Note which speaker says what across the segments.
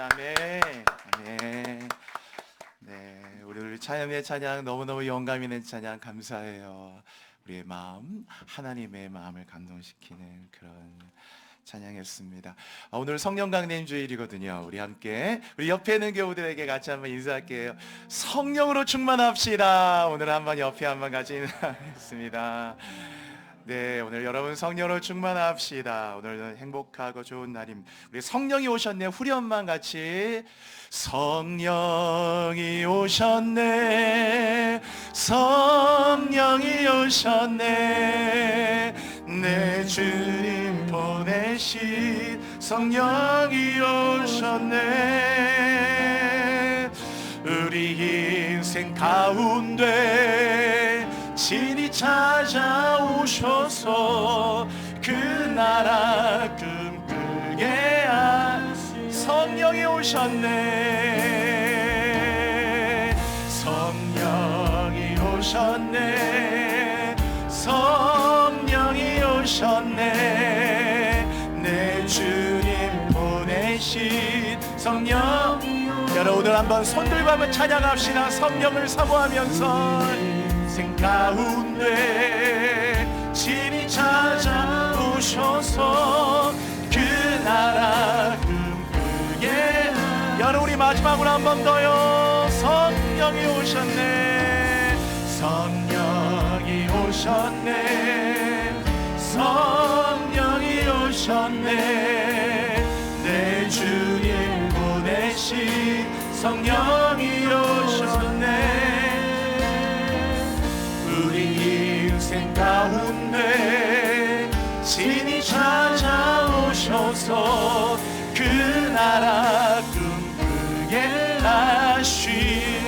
Speaker 1: 감사합니다. 아멘. 아멘. 네, 우리 찬양의 찬양 너무너무 영감 있는 찬양 감사해요. 우리의 마음, 하나님의 마음을 감동시키는 그런 찬양했습니다. 오늘 성령 강림 주일이거든요. 우리 함께 우리 옆에 있는 교우들에게 같이 한번 인사할게요. 성령으로 충만합시다. 오늘 한번 옆에 한번 같이 인사하겠습니다. 네, 오늘 여러분 성령으로 충만합시다. 오늘은 행복하고 좋은 날입니다. 우리 성령이 오셨네. 후렴만 같이 성령이 오셨네. 성령이 오셨네. 내 주님 보내신 성령이 오셨네. 우리 인생 가운데 진히 찾아오셔서 그 나라 꿈꾸게 하신 성령이 오셨네. 성령이 오셨네. 성령이 오셨네. 내 주님 보내신 성령이 오셨네. 여러분 오늘 한번 손 들고 한번 찬양합시다. 성령을 사모하면서 인생 가운데 진히 찾아오셔서 그 나라 꿈꾸게. 여러분 우리 마지막으로 한 번 더요. 성령이 오셨네. 성령이 오셨네. 성령이 오셨네. 내 주님 보내신 성령이 오셨네. 우리 인생 가운데 진히 찾아오셔서 그 나라 꿈꾸게 하시네.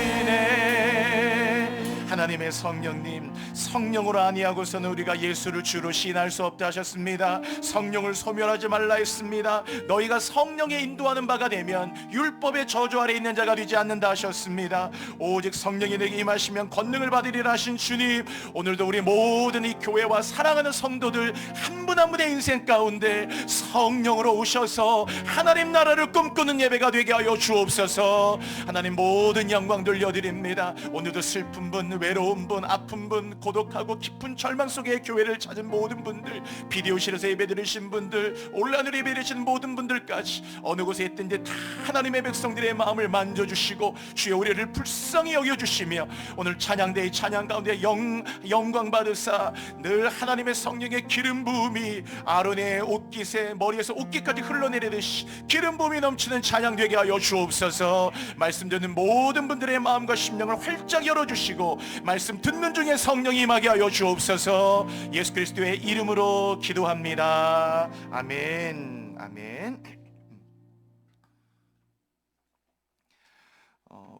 Speaker 1: 하나님의 성령님, 성령으로 아니하고서는 우리가 예수를 주로 시인할 수 없다 하셨습니다. 성령을 소멸하지 말라 했습니다. 너희가 성령에 인도하는 바가 되면 율법의 저주 아래 있는 자가 되지 않는다 하셨습니다. 오직 성령이 내게 임하시면 권능을 받으리라 하신 주님, 오늘도 우리 모든 이 교회와 사랑하는 성도들 한 분 한 분의 인생 가운데 성령으로 오셔서 하나님 나라를 꿈꾸는 예배가 되게 하여 주옵소서. 하나님 모든 영광 돌려드립니다. 오늘도 슬픈 분, 외로운 분, 아픈 분, 고독하고 깊은 절망 속에 교회를 찾은 모든 분들, 비디오실에서 예배 드리신 분들, 온라인으로 예배 드리신 모든 분들까지 어느 곳에 있든지 다 하나님의 백성들의 마음을 만져주시고 주여 우리를 불쌍히 여겨주시며 오늘 찬양대의 찬양 가운데 영광 받으사 늘 하나님의 성령의 기름 부음이 아론의 옷깃에 머리에서 옷깃까지 흘러내리듯이 기름 부음이 넘치는 찬양 되게 하여 주옵소서. 말씀 듣는 모든 분들의 마음과 심령을 활짝 열어주시고 말씀 듣는 중에 성령이 임하게 하여 주옵소서. 예수 그리스도의 이름으로 기도합니다. 아멘. 아멘.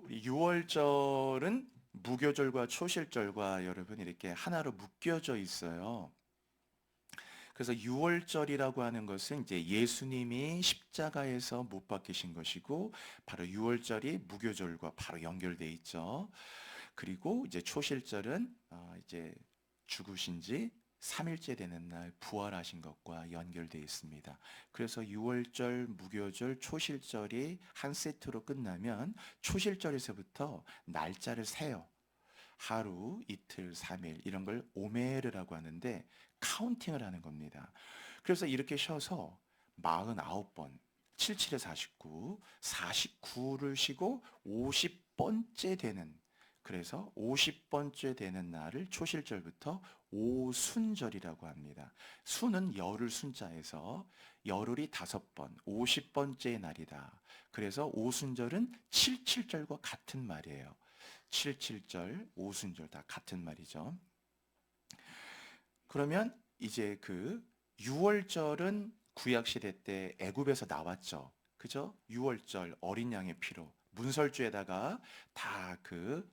Speaker 1: 우리 6월절은 무교절과 초실절과 여러분 이렇게 하나로 묶여져 있어요. 그래서 6월절이라고 하는 것은 이제 예수님이 십자가에서 못 박히신 것이고 바로 6월절이 무교절과 바로 연결돼 있죠. 그리고 이제 초실절은 이제 죽으신 지 3일째 되는 날 부활하신 것과 연결되어 있습니다. 그래서 6월절, 무교절, 초실절이 한 세트로 끝나면 초실절에서부터 날짜를 세요. 하루, 이틀, 3일 이런 걸 오메르라고 하는데 카운팅을 하는 겁니다. 그래서 이렇게 쉬어서 49번, 77에 49, 49를 쉬고 50번째 되는, 그래서 50번째 되는 날을 초실절부터 오순절이라고 합니다. 순은 열흘 순자에서 열흘이 5번, 50번째 날이다. 그래서 오순절은 77절과 같은 말이에요. 77절, 오순절 다 같은 말이죠. 그러면 이제 그 6월절은 구약시대 때 애굽에서 나왔죠. 그죠? 6월절 어린 양의 피로 문설주에다가 다 그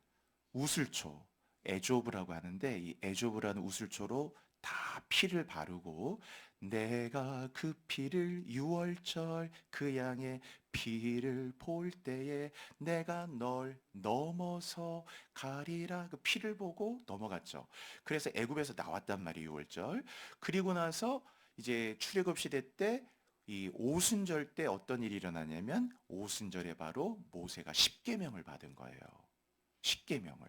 Speaker 1: 우슬초, 에조브라고 하는데 이 에조브라는 우슬초로 다 피를 바르고 내가 그 피를 6월절 그 양의 피를 볼 때에 내가 널 넘어서 가리라, 그 피를 보고 넘어갔죠. 그래서 애굽에서 나왔단 말이에요. 6월절. 그리고 나서 이제 출애굽 시대 때 이 오순절 때 어떤 일이 일어나냐면 오순절에 바로 모세가 십계명을 받은 거예요. 십계명을.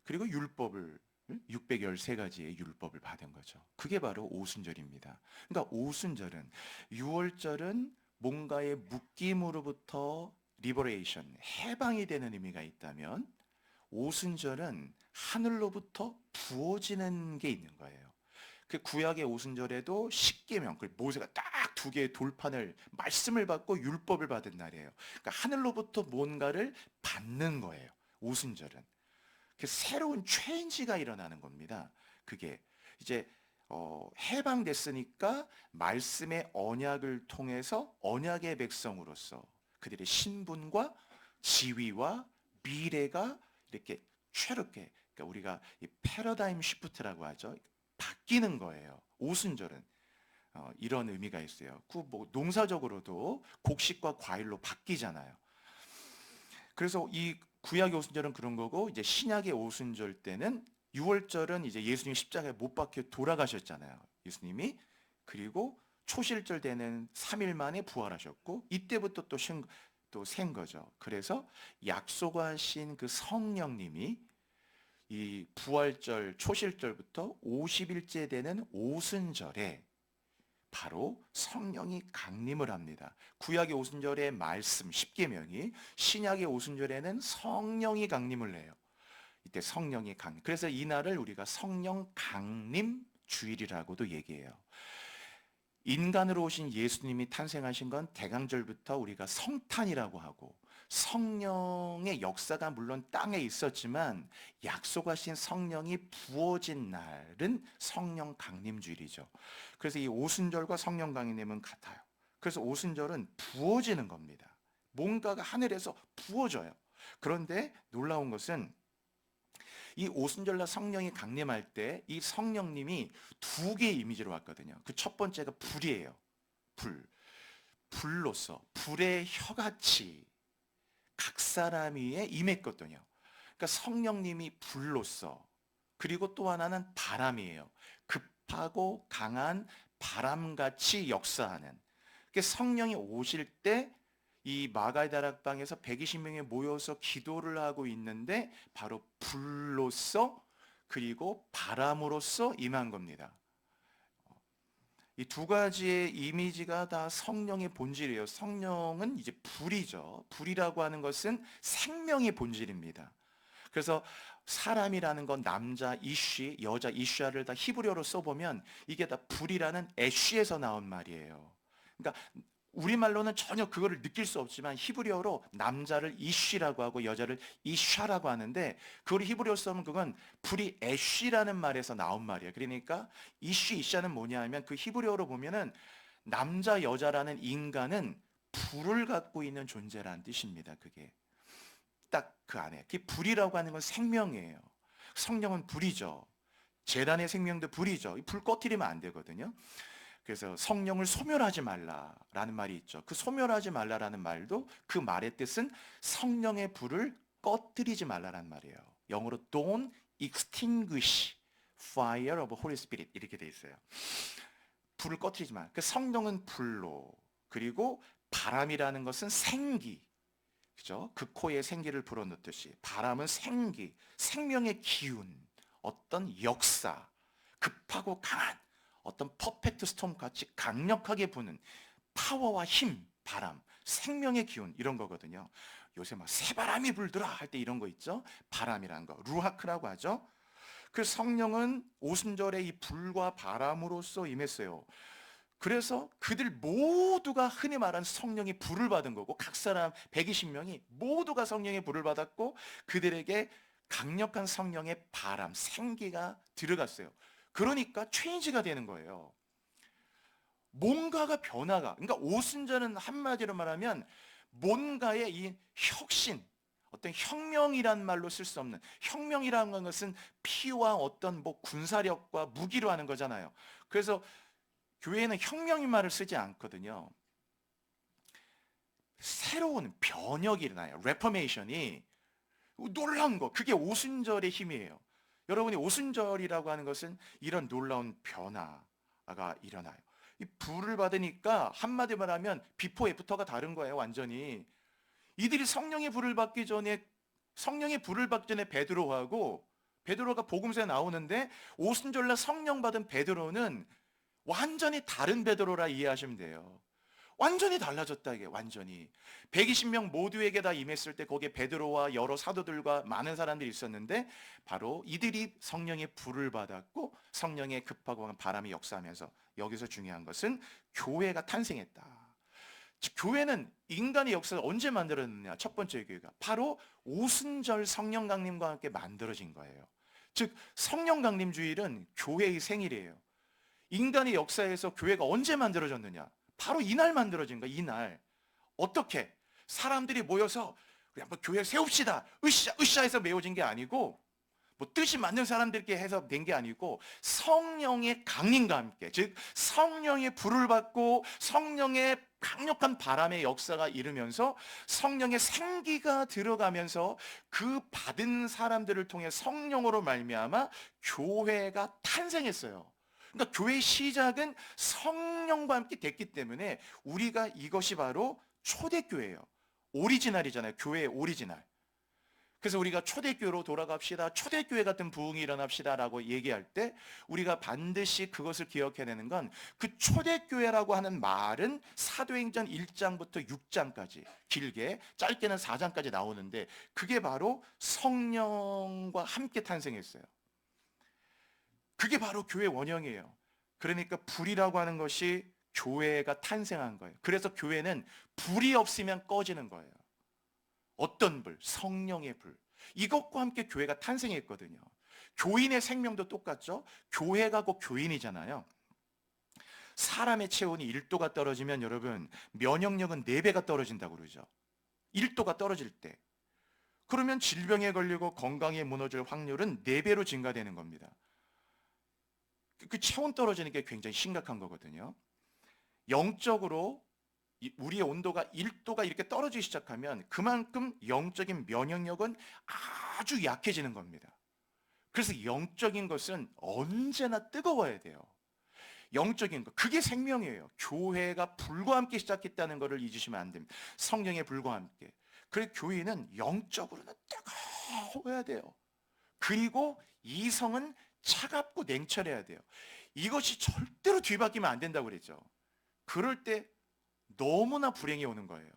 Speaker 1: 그리고 율법을 613가지의 율법을 받은 거죠. 그게 바로 오순절입니다. 그러니까 오순절은 6월절은 뭔가의 묶임으로부터 리버레이션, 해방이 되는 의미가 있다면 오순절은 하늘로부터 부어지는 게 있는 거예요. 그 구약의 오순절에도 십계명, 그 모세가 딱 두 개의 돌판을 말씀을 받고 율법을 받은 날이에요. 그러니까 하늘로부터 뭔가를 받는 거예요. 오순절은. 그 새로운 체인지가 일어나는 겁니다. 그게 이제 해방됐으니까 말씀의 언약을 통해서 언약의 백성으로서 그들의 신분과 지위와 미래가 이렇게 새롭게, 그러니까 우리가 이 패러다임 시프트라고 하죠. 바뀌는 거예요. 오순절은 이런 의미가 있어요. 그 뭐 농사적으로도 곡식과 과일로 바뀌잖아요. 그래서 이 구약의 오순절은 그런 거고, 이제 신약의 오순절 때는 6월절은 이제 예수님 십자가에 못 박혀 돌아가셨잖아요. 예수님이. 그리고 초실절 되는 3일 만에 부활하셨고, 이때부터 또 생 거죠. 그래서 약속하신 그 성령님이 이 부활절 초실절부터 50일째 되는 오순절에 바로 성령이 강림을 합니다. 구약의 오순절의 말씀 십계명이, 신약의 오순절에는 성령이 강림을 해요. 이때 성령이 강림. 그래서 이 날을 우리가 성령 강림 주일이라고도 얘기해요. 인간으로 오신 예수님이 탄생하신 건 대강절부터 우리가 성탄이라고 하고, 성령의 역사가 물론 땅에 있었지만 약속하신 성령이 부어진 날은 성령 강림주일이죠. 그래서 이 오순절과 성령 강림은 같아요. 그래서 오순절은 부어지는 겁니다. 뭔가가 하늘에서 부어져요. 그런데 놀라운 것은 이 오순절날 성령이 강림할 때 이 성령님이 두 개의 이미지로 왔거든요. 그 첫 번째가 불이에요. 불. 불로서 불의 혀같이 각 사람 위에 임했거든요. 그러니까 성령님이 불로서, 그리고 또 하나는 바람이에요. 급하고 강한 바람같이 역사하는. 그러니까 성령이 오실 때 이 마가의 다락방에서 120명이 모여서 기도를 하고 있는데 바로 불로서 그리고 바람으로서 임한 겁니다. 이 두 가지의 이미지가 다 성령의 본질이에요. 성령은 이제 불이죠. 불이라고 하는 것은 생명의 본질입니다. 그래서 사람이라는 건 남자 이쉬, 여자 이쉬아를 다 히브리어로 써보면 이게 다 불이라는 애쉬에서 나온 말이에요. 그러니까 우리말로는 전혀 그거를 느낄 수 없지만 히브리어로 남자를 이쉬라고 하고 여자를 이샤라고 하는데, 그걸 히브리어로 쓰면 그건 불이 애쉬라는 말에서 나온 말이에요. 그러니까 이쉬, 이샤는 뭐냐 하면 그 히브리어로 보면은 남자, 여자라는 인간은 불을 갖고 있는 존재라는 뜻입니다. 그게 딱 그 안에. 그 불이라고 하는 건 생명이에요. 성령은 불이죠. 제단의 생명도 불이죠. 불 꺼트리면 안 되거든요. 그래서 성령을 소멸하지 말라라는 말이 있죠. 그 소멸하지 말라라는 말도 그 말의 뜻은 성령의 불을 꺼뜨리지 말라라는 말이에요. 영어로 don't extinguish fire of Holy Spirit 이렇게 돼 있어요. 불을 꺼뜨리지 말. 그 성령은 불로, 그리고 바람이라는 것은 생기. 그죠? 그 코에 생기를 불어넣듯이 바람은 생기, 생명의 기운, 어떤 역사, 급하고 강한 어떤 퍼펙트 스톰 같이 강력하게 부는 파워와 힘, 바람, 생명의 기운 이런 거거든요. 요새 막 새바람이 불더라 할 때 이런 거 있죠? 바람이라는 거, 루하크라고 하죠. 그 성령은 오순절에 이 불과 바람으로써 임했어요. 그래서 그들 모두가 흔히 말하는 성령이 불을 받은 거고, 각 사람 120명이 모두가 성령의 불을 받았고 그들에게 강력한 성령의 바람, 생기가 들어갔어요. 그러니까 체인지가 되는 거예요. 뭔가가 변화가, 그러니까 오순절은 한마디로 말하면 뭔가의 이 혁신, 어떤 혁명이란 말로 쓸 수 없는, 혁명이라는 것은 피와 어떤 뭐 군사력과 무기로 하는 거잖아요. 그래서 교회는 혁명인 말을 쓰지 않거든요. 새로운 변혁이 일어나요. 레포메이션이. 놀라운 거, 그게 오순절의 힘이에요. 여러분이 오순절이라고 하는 것은 이런 놀라운 변화가 일어나요. 이 불을 받으니까 한마디 말하면 비포 애프터가 다른 거예요, 완전히. 이들이 성령의 불을 받기 전에 베드로가 복음서에 나오는데 오순절날 성령 받은 베드로는 완전히 다른 베드로라 이해하시면 돼요. 완전히 달라졌다, 이게 완전히. 120명 모두에게 다 임했을 때 거기에 베드로와 여러 사도들과 많은 사람들이 있었는데 바로 이들이 성령의 불을 받았고 성령의 급하고 강한 바람이 역사하면서, 여기서 중요한 것은 교회가 탄생했다. 즉, 교회는 인간의 역사를 언제 만들어졌느냐? 첫 번째 교회가 바로 오순절 성령 강림과 함께 만들어진 거예요. 즉, 성령 강림 주일은 교회의 생일이에요. 인간의 역사에서 교회가 언제 만들어졌느냐? 바로 이날 만들어진 거야, 이날. 어떻게? 사람들이 모여서 우리 한번 교회 세웁시다, 으쌰 으쌰 해서 메워진 게 아니고, 뭐 뜻이 맞는 사람들께 해서 낸 게 아니고, 성령의 강림과 함께, 즉 성령의 불을 받고 성령의 강력한 바람의 역사가 이르면서 성령의 생기가 들어가면서 그 받은 사람들을 통해 성령으로 말미암아 교회가 탄생했어요. 그러니까 교회의 시작은 성령과 함께 됐기 때문에 우리가, 이것이 바로 초대교회예요. 오리지널이잖아요. 교회의 오리지널. 그래서 우리가 초대교회로 돌아갑시다, 초대교회 같은 부흥이 일어납시다 라고 얘기할 때 우리가 반드시 그것을 기억해내는 건, 그 초대교회라고 하는 말은 사도행전 1장부터 6장까지, 길게 짧게는 4장까지 나오는데, 그게 바로 성령과 함께 탄생했어요. 그게 바로 교회 원형이에요. 그러니까 불이라고 하는 것이 교회가 탄생한 거예요. 그래서 교회는 불이 없으면 꺼지는 거예요. 어떤 불? 성령의 불. 이것과 함께 교회가 탄생했거든요. 교인의 생명도 똑같죠. 교회가 곧 교인이잖아요. 사람의 체온이 1도가 떨어지면 여러분, 면역력은 4배가 떨어진다고 그러죠. 1도가 떨어질 때. 그러면 질병에 걸리고 건강에 무너질 확률은 4배로 증가되는 겁니다. 그 체온 떨어지는 게 굉장히 심각한 거거든요. 영적으로 우리의 온도가 1도가 이렇게 떨어지기 시작하면 그만큼 영적인 면역력은 아주 약해지는 겁니다. 그래서 영적인 것은 언제나 뜨거워야 돼요. 영적인 것, 그게 생명이에요. 교회가 불과 함께 시작했다는 것을 잊으시면 안 됩니다. 성령의 불과 함께. 그래서 교회는 영적으로는 뜨거워야 돼요. 그리고 이성은 차갑고 냉철해야 돼요. 이것이 절대로 뒤바뀌면 안 된다고 그랬죠. 그럴 때 너무나 불행이 오는 거예요.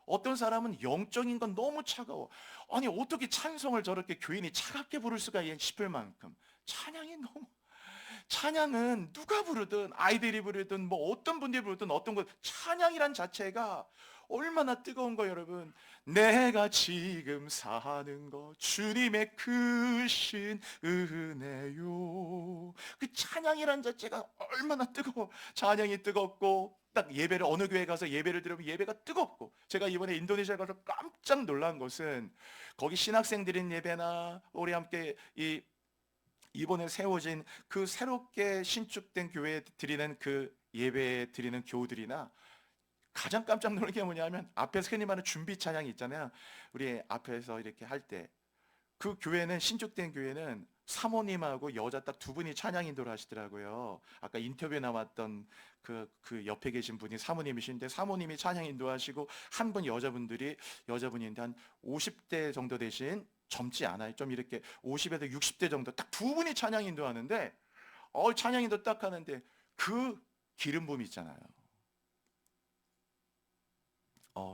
Speaker 1: 어떤 사람은 영적인 건 너무 차가워. 아니, 어떻게 찬송을 저렇게 교인이 차갑게 부를 수가 있나 싶을 만큼 찬양은 누가 부르든, 아이들이 부르든 뭐 어떤 분들이 부르든, 어떤 것, 찬양이란 자체가 얼마나 뜨거운 거예요, 여러분. 내가 지금 사는 것 주님의 크신 은혜요. 그 찬양이란 자체가 얼마나 뜨거워. 찬양이 뜨겁고, 딱 예배를, 어느 교회 가서 예배를 들으면 예배가 뜨겁고, 제가 이번에 인도네시아 가서 깜짝 놀란 것은 거기 신학생 드린 예배나 우리 함께 이번에 세워진 그 새롭게 신축된 교회에 드리는 그 예배 드리는 교우들이나, 가장 깜짝 놀란 게 뭐냐면, 앞에서 흔히 말하는 준비 찬양이 있잖아요. 우리 앞에서 이렇게 할 때, 그 교회는, 신축된 교회는 사모님하고 여자 딱 2분이 찬양 인도를 하시더라고요. 아까 인터뷰에 나왔던 그 옆에 계신 분이 사모님이신데, 사모님이 찬양 인도하시고, 한 분 여자분인데 한 50대 정도 되신, 젊지 않아요. 좀 이렇게 50에서 60대 정도, 딱 2분이 찬양 인도하는데, 찬양 인도 딱 하는데 그 기름 부음 있잖아요.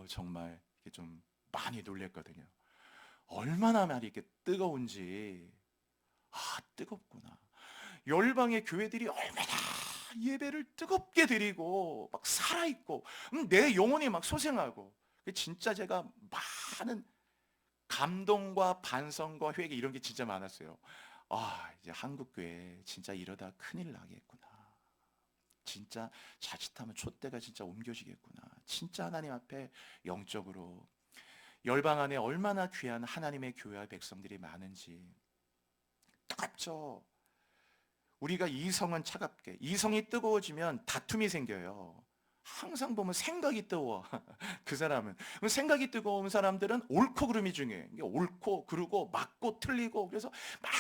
Speaker 1: 정말 이게 좀 많이 놀랬거든요. 얼마나 많이 이렇게 뜨거운지. 뜨겁구나. 열방의 교회들이 얼마나 예배를 뜨겁게 드리고 막 살아있고, 내 영혼이 막 소생하고, 진짜 제가 많은 감동과 반성과 회개, 이런 게 진짜 많았어요. 이제 한국교회 진짜 이러다 큰일 나겠구나. 진짜 자칫하면 촛대가 진짜 옮겨지겠구나. 진짜 하나님 앞에 영적으로 열방 안에 얼마나 귀한 하나님의 교회와 백성들이 많은지. 뜨겁죠. 우리가 이성은 차갑게, 이성이 뜨거워지면 다툼이 생겨요. 항상 보면 생각이 뜨거워. 그 사람은, 생각이 뜨거운 사람들은 옳고 그름이 중요해. 옳고 그르고 맞고 틀리고, 그래서 막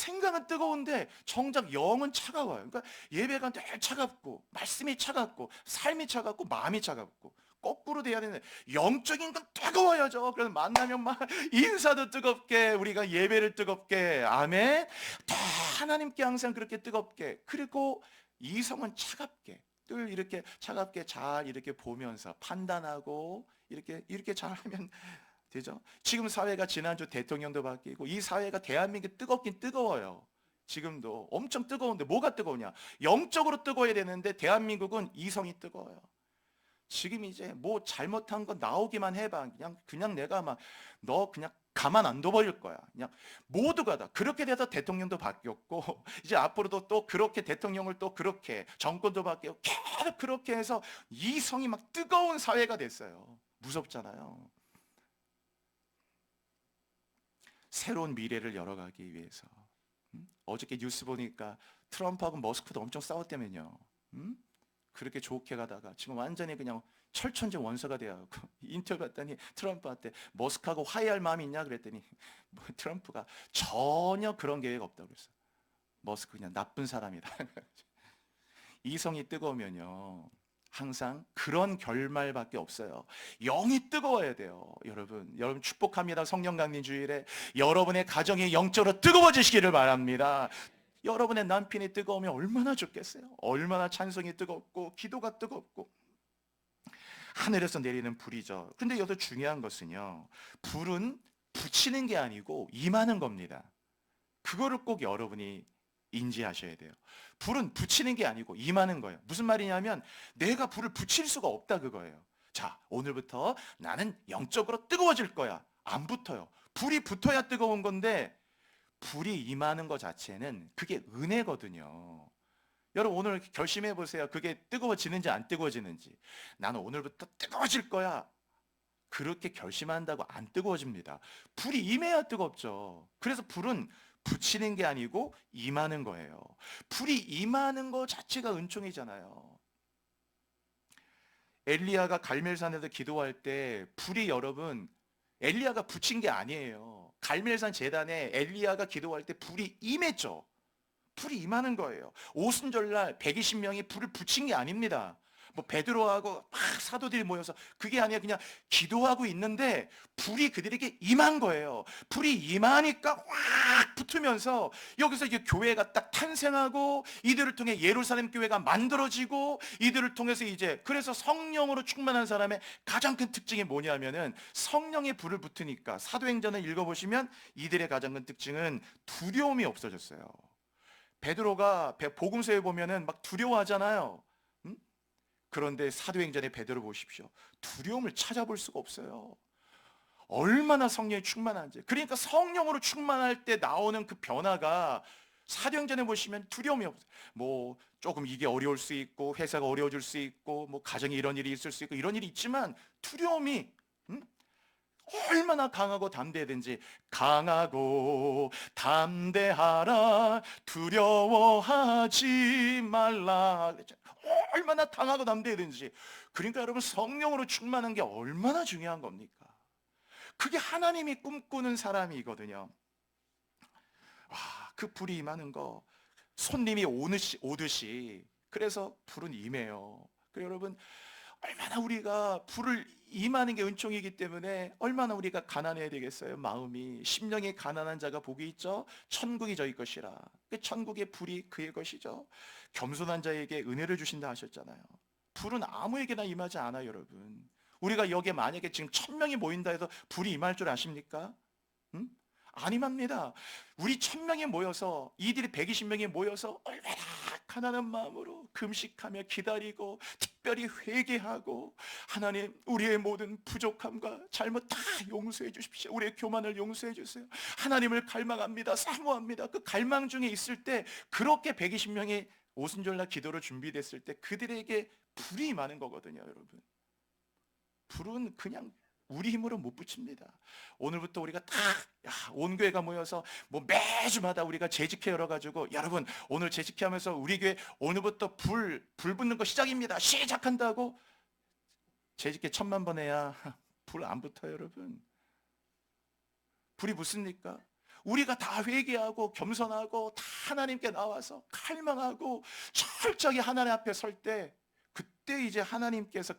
Speaker 1: 생각은 뜨거운데 정작 영은 차가워요. 그러니까 예배가 늘 차갑고 말씀이 차갑고 삶이 차갑고 마음이 차갑고 거꾸로 돼야 되는데 영적인 건 뜨거워야죠. 그래서 만나면 막 인사도 뜨겁게, 우리가 예배를 뜨겁게, 아멘. 다 하나님께 항상 그렇게 뜨겁게, 그리고 이성은 차갑게, 늘 이렇게 차갑게 잘 이렇게 보면서 판단하고 이렇게 잘하면 되죠. 지금 사회가 지난주 대통령도 바뀌고 이 사회가 대한민국이 뜨겁긴 뜨거워요. 지금도 엄청 뜨거운데 뭐가 뜨거우냐? 영적으로 뜨거워야 되는데 대한민국은 이성이 뜨거워요. 지금 이제 뭐 잘못한 거 나오기만 해봐. 그냥 내가 막 너 그냥 가만 안 둬버릴 거야. 그냥 모두가 다 그렇게 돼서 대통령도 바뀌었고 이제 앞으로도 또 그렇게 대통령을 또 그렇게 정권도 바뀌고 계속 그렇게 해서 이성이 막 뜨거운 사회가 됐어요. 무섭잖아요. 새로운 미래를 열어가기 위해서. 어저께 뉴스 보니까 트럼프하고 머스크도 엄청 싸웠다면요. 그렇게 좋게 가다가 지금 완전히 그냥 철천지 원수가 되어가고 인터뷰 봤더니 트럼프한테 머스크하고 화해할 마음이 있냐 그랬더니 뭐 트럼프가 전혀 그런 계획 없다고 그랬어. 머스크 그냥 나쁜 사람이다. 이성이 뜨거우면요 항상 그런 결말밖에 없어요. 영이 뜨거워야 돼요. 여러분 축복합니다. 성령 강림 주일에 여러분의 가정이 영적으로 뜨거워지시기를 바랍니다. 여러분의 남편이 뜨거우면 얼마나 좋겠어요. 얼마나 찬송이 뜨겁고 기도가 뜨겁고 하늘에서 내리는 불이죠. 근데 여기서 중요한 것은요, 불은 붙이는 게 아니고 임하는 겁니다. 그거를 꼭 여러분이 인지하셔야 돼요. 불은 붙이는 게 아니고 임하는 거예요. 무슨 말이냐면 내가 불을 붙일 수가 없다 그거예요. 자, 오늘부터 나는 영적으로 뜨거워질 거야. 안 붙어요. 불이 붙어야 뜨거운 건데 불이 임하는 것 자체는 그게 은혜거든요. 여러분 오늘 결심해 보세요. 그게 뜨거워지는지 안 뜨거워지는지. 나는 오늘부터 뜨거워질 거야. 그렇게 결심한다고 안 뜨거워집니다. 불이 임해야 뜨겁죠. 그래서 불은 붙이는 게 아니고 임하는 거예요. 불이 임하는 것 자체가 은총이잖아요. 엘리야가 갈멜산에서 기도할 때 불이 여러분 엘리야가 붙인 게 아니에요. 갈멜산 제단에 엘리야가 기도할 때 불이 임했죠. 불이 임하는 거예요. 오순절날 120명이 불을 붙인 게 아닙니다. 뭐 베드로하고 막 사도들이 모여서 그게 아니라 그냥 기도하고 있는데 불이 그들에게 임한 거예요. 불이 임하니까 확 붙으면서 여기서 이제 교회가 딱 탄생하고 이들을 통해 예루살렘 교회가 만들어지고 이들을 통해서 이제 그래서 성령으로 충만한 사람의 가장 큰 특징이 뭐냐면은 성령의 불을 붙으니까 사도행전을 읽어보시면 이들의 가장 큰 특징은 두려움이 없어졌어요. 베드로가 복음서에 보면은 막 두려워하잖아요. 그런데 사도행전의 베드로 보십시오. 두려움을 찾아볼 수가 없어요. 얼마나 성령이 충만한지. 그러니까 성령으로 충만할 때 나오는 그 변화가 사도행전에 보시면 두려움이 없어요. 뭐 조금 이게 어려울 수 있고 회사가 어려워질 수 있고 뭐 가정에 이런 일이 있을 수 있고 이런 일이 있지만 두려움이 얼마나 강하고 담대하든지 강하고 담대하라 두려워하지 말라. 얼마나 강하고 담대하든지. 그러니까 여러분 성령으로 충만한 게 얼마나 중요한 겁니까? 그게 하나님이 꿈꾸는 사람이거든요. 그 불이 임하는 거 손님이 오듯이 그래서 불은 임해요. 그래서 여러분 얼마나 우리가 불을 임하는 게 은총이기 때문에 얼마나 우리가 가난해야 되겠어요. 마음이 심령이 가난한 자가 복이 있죠. 천국이 저희 것이라. 천국의 불이 그의 것이죠. 겸손한 자에게 은혜를 주신다 하셨잖아요. 불은 아무에게나 임하지 않아요. 여러분 우리가 여기에 만약에 지금 1000명이 모인다 해서 불이 임할 줄 아십니까? 아니랍니다. 우리 1000명이 모여서 이들이 120명이 모여서 얼마나 가난한 마음으로 금식하며 기다리고 특별히 회개하고 하나님 우리의 모든 부족함과 잘못 다 용서해 주십시오. 우리의 교만을 용서해 주세요. 하나님을 갈망합니다. 사모합니다. 그 갈망 중에 있을 때 그렇게 120명이 오순절날 기도로 준비됐을 때 그들에게 불이 임하는 거거든요. 여러분 불은 그냥 우리 힘으로 못 붙입니다. 오늘부터 우리가 다 온 교회가 모여서 뭐 매주마다 우리가 재직회 열어가지고 여러분 오늘 재직회 하면서 우리 교회 오늘부터 불 붙는 거 시작입니다. 시작한다고 재직회 1000만 번 해야 불 안 붙어요. 여러분 불이 붙습니까? 우리가 다 회개하고 겸손하고 다 하나님께 나와서 갈망하고 철저히 하나님 앞에 설 때, 그때 이제 하나님께서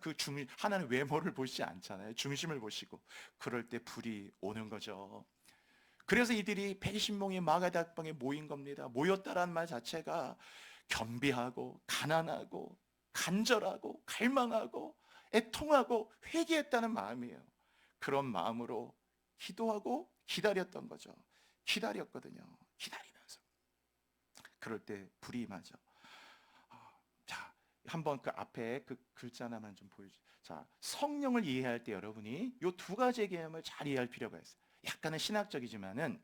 Speaker 1: 하나님 외모를 보시지 않잖아요. 중심을 보시고, 그럴 때 불이 오는 거죠. 그래서 이들이 백신몽이 마가닥방에 모인 겁니다. 모였다라는 말 자체가 겸비하고 가난하고 간절하고 갈망하고 애통하고 회개했다는 마음이에요. 그런 마음으로 기도하고 기다렸던 거죠. 기다렸거든요. 기다리면서 그럴 때 불이 임하죠. 자, 한번 그 앞에 그 글자 하나만 좀 보여주세요. 자, 성령을 이해할 때 여러분이 이 두 가지의 개념을 잘 이해할 필요가 있어요. 약간은 신학적이지만은,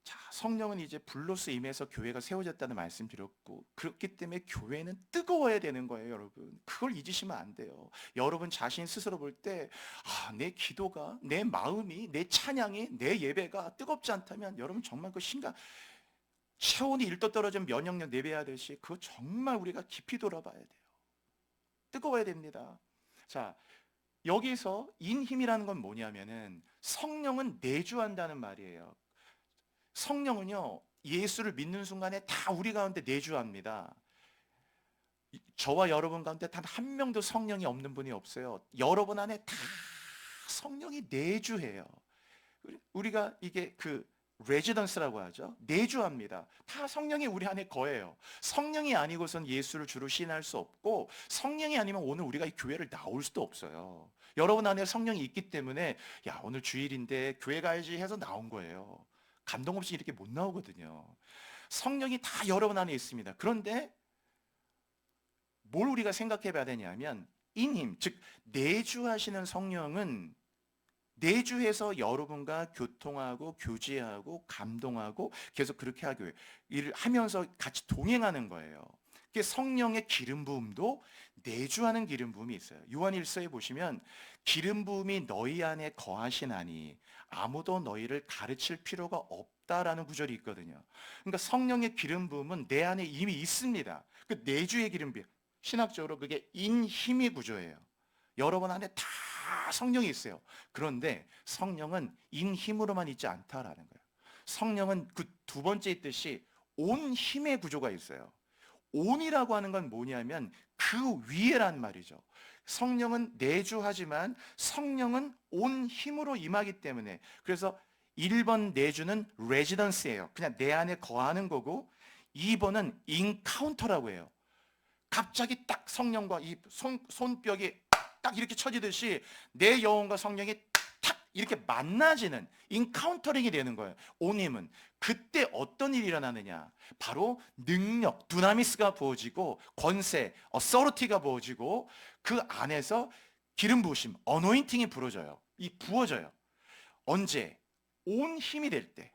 Speaker 1: 자, 성령은 이제 불로서 임해서 교회가 세워졌다는 말씀 드렸고, 그렇기 때문에 교회는 뜨거워야 되는 거예요, 여러분. 그걸 잊으시면 안 돼요. 여러분 자신 스스로 볼 때, 내 기도가, 내 마음이, 내 찬양이, 내 예배가 뜨겁지 않다면 여러분 정말 그 체온이 1도 떨어진 면역력 4배 하듯이 그거 정말 우리가 깊이 돌아봐야 돼요. 뜨거워야 됩니다. 자, 여기서 인힘이라는 건 뭐냐면은 성령은 내주한다는 말이에요. 성령은요, 예수를 믿는 순간에 다 우리 가운데 내주합니다. 저와 여러분 가운데 단 한 명도 성령이 없는 분이 없어요. 여러분 안에 다 성령이 내주해요. 우리가 이게 레지던스라고 하죠. 내주합니다. 다 성령이 우리 안에 거해요. 성령이 아니고선 예수를 주로 시인할 수 없고, 성령이 아니면 오늘 우리가 이 교회를 나올 수도 없어요. 여러분 안에 성령이 있기 때문에 야, 오늘 주일인데 교회 가야지 해서 나온 거예요. 감동 없이 이렇게 못 나오거든요. 성령이 다 여러분 안에 있습니다. 그런데 뭘 우리가 생각해 봐야 되냐면, 인힘, 즉 내주하시는 성령은 내주해서 여러분과 교통하고 교제하고 감동하고 계속 그렇게 하기 일을 하면서 같이 동행하는 거예요. 성령의 기름 부음도 내주하는 기름 부음이 있어요. 요한 1서에 보시면 기름 부음이 너희 안에 거하시나니 아무도 너희를 가르칠 필요가 없다라는 구절이 있거든요. 그러니까 성령의 기름 부음은 내 안에 이미 있습니다. 그 내주의 기름 부음, 신학적으로 그게 인힘의 구조예요. 여러분 안에 다 성령이 있어요. 그런데 성령은 인힘으로만 있지 않다라는 거예요. 성령은 그 두 번째 있듯이 온 힘의 구조가 있어요. 온이라고 하는 건 뭐냐면 그 위에란 말이죠. 성령은 내주하지만 성령은 온 힘으로 임하기 때문에, 그래서 1번 내주는 레지던스예요. 그냥 내 안에 거하는 거고, 2번은 인카운터라고 해요. 갑자기 딱 성령과 이 손뼉이 딱 이렇게 쳐지듯이 내 영혼과 성령이 탁 이렇게 만나지는 인카운터링이 되는 거예요. 온힘은 그때 어떤 일이 일어나느냐, 바로 능력, 두나미스가 부어지고 권세, 어서리티가 부어지고 그 안에서 기름 부으심, 어노인팅이 부어져요. 언제? 온 힘이 될 때.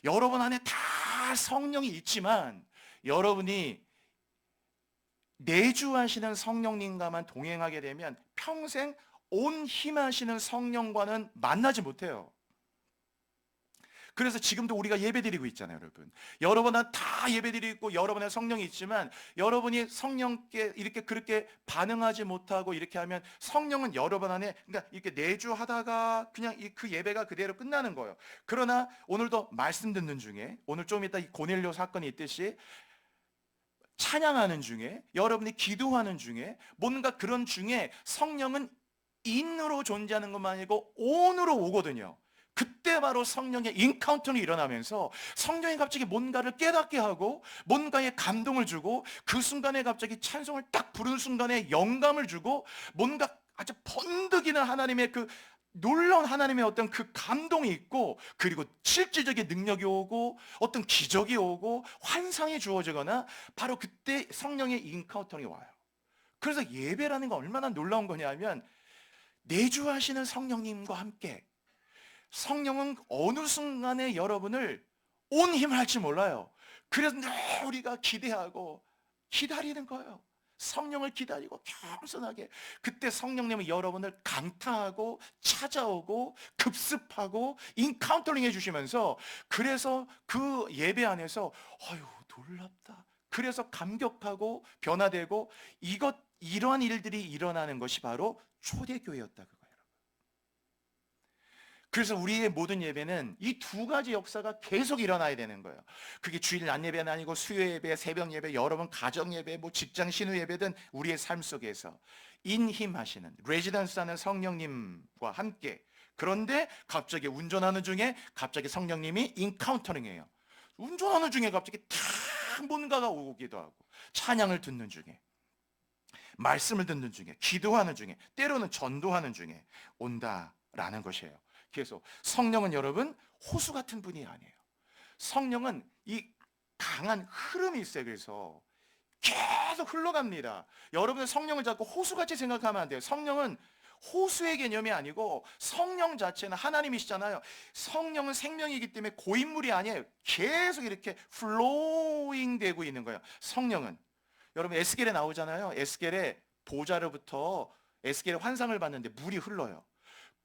Speaker 1: 여러분 안에 다 성령이 있지만 여러분이 내주하시는 성령님과만 동행하게 되면 평생 온 힘하시는 성령과는 만나지 못해요. 그래서 지금도 우리가 예배드리고 있잖아요, 여러분. 여러분은 다 예배드리고 여러분의 성령이 있지만 여러분이 성령께 이렇게 그렇게 반응하지 못하고 이렇게 하면 성령은 여러분 안에, 그러니까 이렇게 내주하다가 그냥 그 예배가 그대로 끝나는 거예요. 그러나 오늘도 말씀 듣는 중에, 오늘 좀 이따 이 고넬료 사건이 있듯이 찬양하는 중에, 여러분이 기도하는 중에, 뭔가 그런 중에 성령은 인으로 존재하는 것만 아니고 온으로 오거든요. 그때 바로 성령의 인카운터는 일어나면서 성령이 갑자기 뭔가를 깨닫게 하고 뭔가에 감동을 주고, 그 순간에 갑자기 찬송을 딱 부르는 순간에 영감을 주고, 뭔가 아주 번뜩이는 하나님의 그 놀라운 하나님의 어떤 그 감동이 있고, 그리고 실질적인 능력이 오고 어떤 기적이 오고 환상이 주어지거나, 바로 그때 성령의 인카운터가 와요. 그래서 예배라는 건 얼마나 놀라운 거냐면, 내주하시는 성령님과 함께 성령은 어느 순간에 여러분을 온 힘을 할지 몰라요. 그래서 늘 우리가 기대하고 기다리는 거예요. 성령을 기다리고 겸손하게. 그때 성령님은 여러분을 강타하고 찾아오고 급습하고 인카운터링 해주시면서, 그래서 그 예배 안에서 아유 놀랍다, 그래서 감격하고 변화되고, 이러한 일들이 일어나는 것이 바로 초대교회였다, 그거예요. 그래서 우리의 모든 예배는 이 두 가지 역사가 계속 일어나야 되는 거예요. 그게 주일 낮 예배는 아니고 수요 예배, 새벽 예배, 여러분 가정 예배, 뭐 직장 신우 예배든 우리의 삶 속에서 인힘하시는 레지던스하는 성령님과 함께, 그런데 갑자기 운전하는 중에 갑자기 성령님이 인카운터링해요. 운전하는 중에 갑자기 탁 뭔가가 오기도 하고, 찬양을 듣는 중에, 말씀을 듣는 중에, 기도하는 중에, 때로는 전도하는 중에 온다라는 것이에요. 그래서 성령은 여러분 호수 같은 분이 아니에요. 성령은 이 강한 흐름이 있어요. 그래서 계속 흘러갑니다. 여러분은 성령을 자꾸 호수같이 생각하면 안 돼요. 성령은 호수의 개념이 아니고 성령 자체는 하나님이시잖아요. 성령은 생명이기 때문에 고인물이 아니에요. 계속 이렇게 플로잉 되고 있는 거예요. 성령은 여러분 에스겔에 나오잖아요. 에스겔의 보좌로부터 에스겔의 환상을 봤는데 물이 흘러요.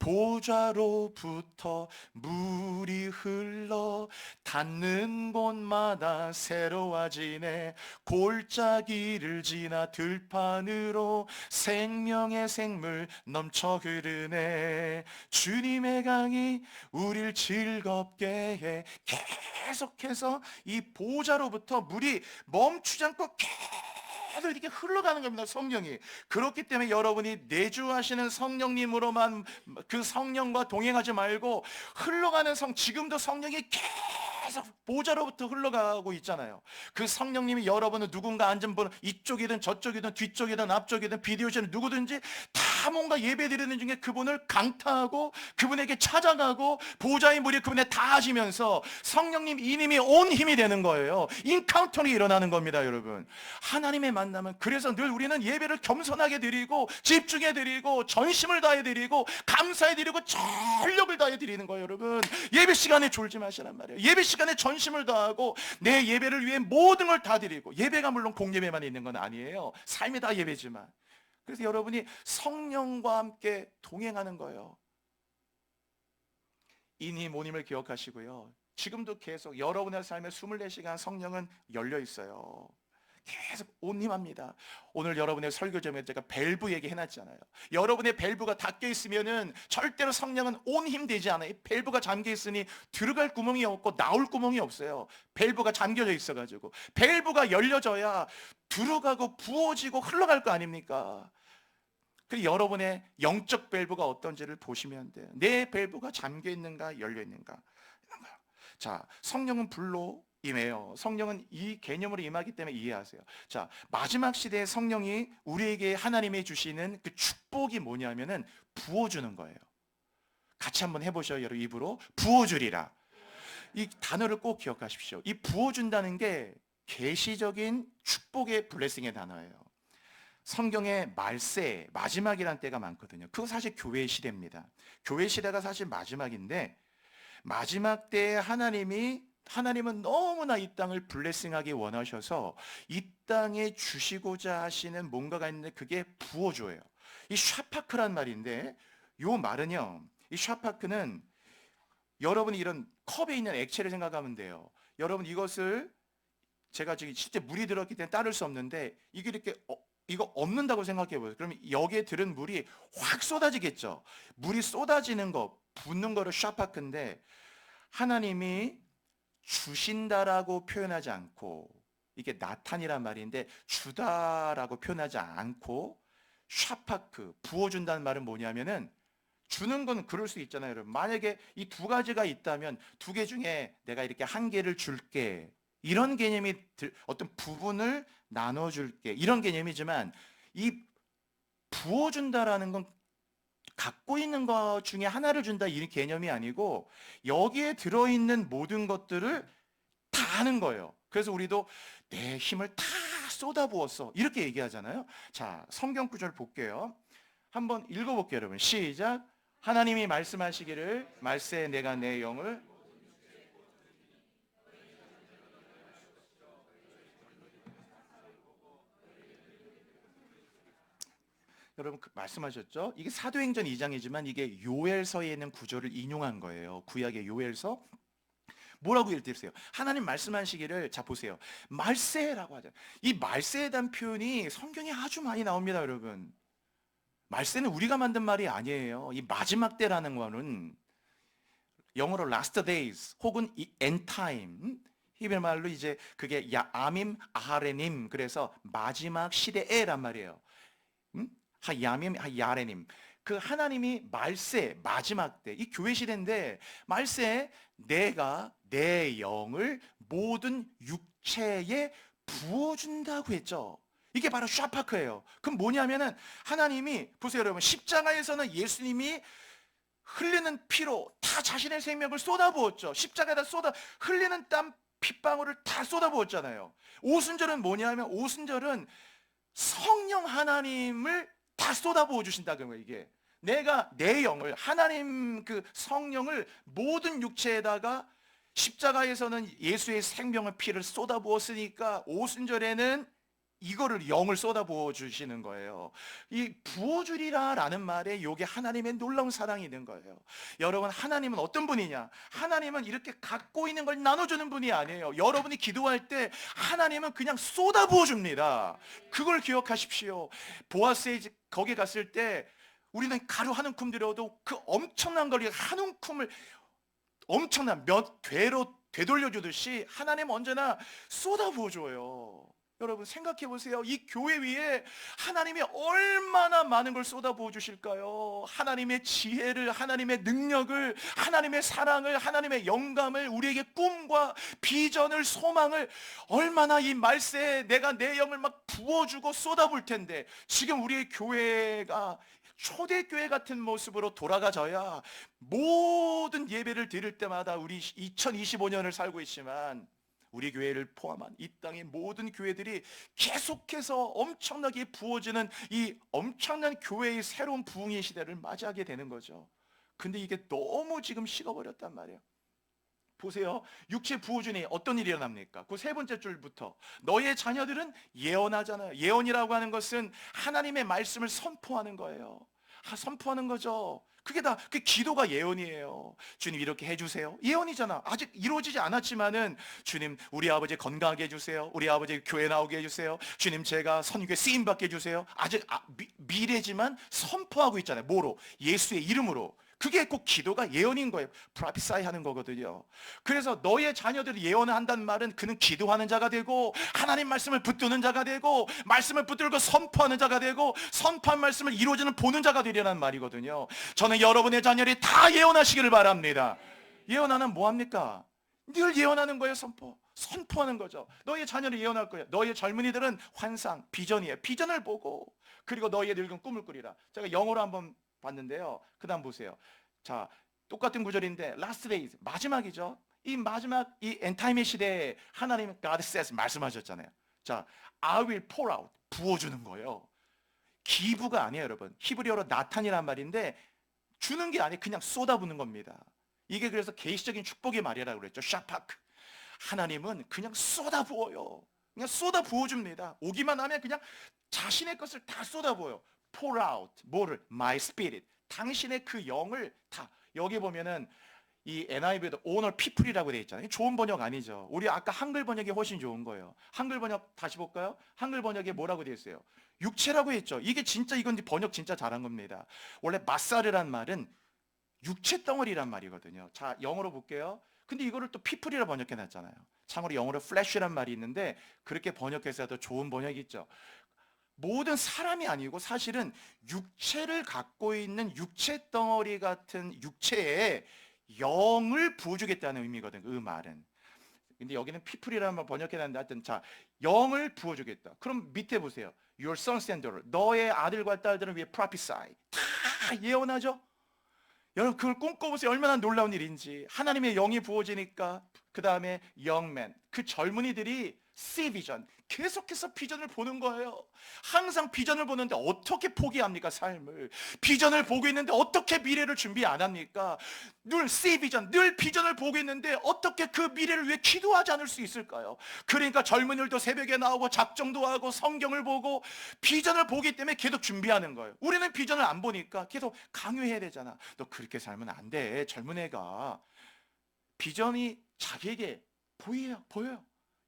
Speaker 1: 보좌로부터 물이 흘러 닿는 곳마다 새로워지네. 골짜기를 지나 들판으로 생명의 생물 넘쳐 흐르네. 주님의 강이 우릴 즐겁게 해. 계속해서 이 보좌로부터 물이 멈추지 않고 계속 이렇게 흘러가는 겁니다. 성령이. 그렇기 때문에 여러분이 내주하시는 성령님으로만 그 성령과 동행하지 말고 흘러가는 지금도 성령이 계속 보좌로부터 흘러가고 있잖아요. 그 성령님이 여러분은 누군가 앉은 분, 이쪽이든 저쪽이든 뒤쪽이든 앞쪽이든 비디오실은 누구든지 다 뭔가 예배 드리는 중에 그분을 강타하고 그분에게 찾아가고 보좌의 물이 그분에 닿아지면서 성령님 이님이 온 힘이 되는 거예요. 인카운터링이 일어나는 겁니다. 여러분, 하나님의 만남은, 그래서 늘 우리는 예배를 겸손하게 드리고 집중해 드리고 전심을 다해 드리고 감사해 드리고 전력을 다해 드리는 거예요. 여러분, 예배 시간에 졸지 마시란 말이에요. 예배 시간에 전심을 다하고 내 예배를 위해 모든 걸 다 드리고, 예배가 물론 공예배만 있는 건 아니에요. 삶이 다 예배지만. 그래서 여러분이 성령과 함께 동행하는 거예요. 이님 오님을 기억하시고요. 지금도 계속 여러분의 삶에 24시간 성령은 열려 있어요. 계속 온님합니다. 오늘 여러분의 설교 중에 제가 밸브 얘기 해놨잖아요. 여러분의 밸브가 닫혀 있으면은 절대로 성령은 온 힘 되지 않아요. 밸브가 잠겨 있으니 들어갈 구멍이 없고 나올 구멍이 없어요. 밸브가 잠겨져 있어가지고. 밸브가 열려져야 들어가고 부어지고 흘러갈 거 아닙니까? 그 여러분의 영적 밸브가 어떤지를 보시면 돼요. 내 밸브가 잠겨 있는가 열려 있는가. 자, 성령은 불로 임해요. 성령은 이 개념으로 임하기 때문에 이해하세요. 자, 마지막 시대에 성령이 우리에게 하나님이 주시는 그 축복이 뭐냐면은 부어주는 거예요. 같이 한번 해보셔요. 여러분, 입으로 부어주리라. 이 단어를 꼭 기억하십시오. 이 부어준다는 게 계시적인 축복의 블레싱의 단어예요. 성경에 말세, 마지막이란 때가 많거든요. 그거 사실 교회 시대입니다. 교회 시대가 사실 마지막인데, 마지막 때에 하나님은 너무나 이 땅을 블레싱하기 원하셔서 이 땅에 주시고자 하시는 뭔가가 있는데 그게 부어줘요. 이 샤파크란 말인데, 요 말은요, 이 샤파크는 여러분이 이런 컵에 있는 액체를 생각하면 돼요. 여러분, 이것을 제가 지금 실제 물이 들었기 때문에 따를 수 없는데, 이게 이렇게 이거 없는다고 생각해 보세요. 그럼 여기에 들은 물이 확 쏟아지겠죠. 물이 쏟아지는 거, 붓는 거를 샤파크인데, 하나님이 주신다라고 표현하지 않고, 이게 나탄이란 말인데 주다라고 표현하지 않고 샤파크, 부어준다는 말은 뭐냐면은, 주는 건 그럴 수 있잖아요. 여러분, 만약에 이 두 가지가 있다면 두 개 중에 내가 이렇게 한 개를 줄게, 이런 개념이 어떤 부분을 나눠줄게, 이런 개념이지만, 이 부어준다라는 건 갖고 있는 것 중에 하나를 준다, 이 개념이 아니고 여기에 들어있는 모든 것들을 다 하는 거예요. 그래서 우리도 내 힘을 다 쏟아부었어, 이렇게 얘기하잖아요. 자, 성경 구절 볼게요. 한번 읽어볼게요. 여러분, 시작. 하나님이 말씀하시기를 말세에 내가 내 영을 여러분 말씀하셨죠? 이게 사도행전 2장이지만 이게 요엘서에 있는 구절을 인용한 거예요. 구약의 요엘서. 뭐라고 읽으세요? 하나님 말씀하시기를, 자 보세요. 말세라고 하잖아요. 이 말세에 대한 표현이 성경에 아주 많이 나옵니다. 여러분, 말세는 우리가 만든 말이 아니에요. 이 마지막 때라는 거는 영어로 last days 혹은 이 end time, 히브리 말로 이제 그게 아밈 아하레님, 그래서 마지막 시대에란 말이에요. 하야밈 하야레님, 그 하나님이 말세 마지막 때 이 교회 시대인데 말세에 내가 내 영을 모든 육체에 부어준다고 했죠. 이게 바로 샤파크예요. 그럼 뭐냐면은 하나님이 보세요 여러분, 십자가에서는 예수님이 흘리는 피로 다 자신의 생명을 쏟아부었죠. 십자가에다 흘리는 땀 핏방울을 다 쏟아부었잖아요. 오순절은 뭐냐면 오순절은 성령 하나님을 다 쏟아부어 주신다 그런 거예요. 이게 내가 내 영을, 하나님 그 성령을 모든 육체에다가, 십자가에서는 예수의 생명의 피를 쏟아부었으니까 오순절에는 이거를 영을 쏟아부어 주시는 거예요. 이 부어주리라라는 말에 요게 하나님의 놀라운 사랑이 있는 거예요. 여러분, 하나님은 어떤 분이냐? 하나님은 이렇게 갖고 있는 걸 나눠주는 분이 아니에요. 여러분이 기도할 때 하나님은 그냥 쏟아부어 줍니다. 그걸 기억하십시오. 보아스에 거기 갔을 때 우리는 가루 한 움큼 들여도 그 엄청난 걸, 한 움큼을 엄청난 몇 되로 되돌려주듯이 하나님 언제나 쏟아부어줘요. 여러분 생각해 보세요. 이 교회 위에 하나님이 얼마나 많은 걸 쏟아부어 주실까요? 하나님의 지혜를, 하나님의 능력을, 하나님의 사랑을, 하나님의 영감을, 우리에게 꿈과 비전을, 소망을 얼마나 이 말세에 내가 내 영을 막 부어주고 쏟아부을 텐데, 지금 우리의 교회가 초대교회 같은 모습으로 돌아가져야 모든 예배를 드릴 때마다 우리 2025년을 살고 있지만 우리 교회를 포함한 이 땅의 모든 교회들이 계속해서 엄청나게 부어지는 이 엄청난 교회의 새로운 부흥의 시대를 맞이하게 되는 거죠. 근데 이게 너무 지금 식어버렸단 말이에요. 보세요. 육체 부어주니 어떤 일이 일어납니까? 그 세 번째 줄부터 너의 자녀들은 예언하잖아요. 예언이라고 하는 것은 하나님의 말씀을 선포하는 거예요. 선포하는 거죠. 그게 다 그 기도가 예언이에요. 주님 이렇게 해주세요. 예언이잖아. 아직 이루어지지 않았지만은 주님 우리 아버지 건강하게 해주세요. 우리 아버지 교회 나오게 해주세요. 주님 제가 선교에 쓰임 받게 해주세요. 아직 미래지만 선포하고 있잖아요. 뭐로? 예수의 이름으로. 그게 꼭 기도가 예언인 거예요. 프로피사이 하는 거거든요. 그래서 너의 자녀들이 예언을 한다는 말은 그는 기도하는 자가 되고 하나님 말씀을 붙드는 자가 되고 말씀을 붙들고 선포하는 자가 되고 선포한 말씀을 이루어지는 보는 자가 되려는 말이거든요. 저는 여러분의 자녀들이 다 예언하시기를 바랍니다. 예언하는 뭐합니까? 늘 예언하는 거예요. 선포하는 거죠. 너의 자녀를 예언할 거예요. 너의 젊은이들은 환상, 비전이에요. 비전을 보고 그리고 너의 늙은 꿈을 꾸리라. 제가 영어로 한번 봤는데요. 그 다음 보세요. 자, 똑같은 구절인데 last days, 마지막이죠. 이 마지막 이 엔타임의 시대에 하나님 God says 말씀하셨잖아요. 자, I will pour out, 부어주는 거예요. 기부가 아니에요 여러분. 히브리어로 나탄이란 말인데 주는 게 아니에요. 그냥 쏟아붓는 겁니다. 이게 그래서 계시적인 축복의 말이라고 그랬죠. 샤파크. 하나님은 그냥 쏟아부어요. 그냥 쏟아부어줍니다. 오기만 하면 그냥 자신의 것을 다 쏟아부어요. pour out, 뭐를? my spirit. 당신의 그 영을 다. 여기 보면은 이 NIV에도 owner people이라고 되어 있잖아요. 좋은 번역 아니죠. 우리 아까 한글 번역이 훨씬 좋은 거예요. 한글 번역 다시 볼까요? 한글 번역에 뭐라고 되어 있어요? 육체라고 했죠. 이게 진짜 이건 번역 진짜 잘한 겁니다. 원래 마사르란 말은 육체 덩어리란 말이거든요. 자, 영어로 볼게요. 근데 이거를 또 people이라 번역해 놨잖아요. 참고로 영어로 flesh란 말이 있는데 그렇게 번역해서 더 좋은 번역이 있죠. 모든 사람이 아니고 사실은 육체를 갖고 있는 육체 덩어리 같은 육체에 영을 부어주겠다는 의미거든. 그 말은. 근데 여기는 people이라는 말 번역해놨는데 하여튼 자, 영을 부어주겠다. 그럼 밑에 보세요. Your sons and daughters. 너의 아들과 딸들은 위에 prophesy. 다 예언하죠. 여러분 그걸 꿈꿔보세요. 얼마나 놀라운 일인지. 하나님의 영이 부어지니까 그 다음에 young men. 그 젊은이들이 see vision. 계속해서 비전을 보는 거예요. 항상 비전을 보는데 어떻게 포기합니까? 삶을. 비전을 보고 있는데 어떻게 미래를 준비 안 합니까? 늘 see vision, 늘 비전을 보고 있는데 어떻게 그 미래를 위해 기도하지 않을 수 있을까요? 그러니까 젊은이들도 새벽에 나오고 작정도 하고 성경을 보고 비전을 보기 때문에 계속 준비하는 거예요. 우리는 비전을 안 보니까 계속 강요해야 되잖아. 너 그렇게 살면 안 돼. 젊은 애가. 비전이 자기에게 보여요.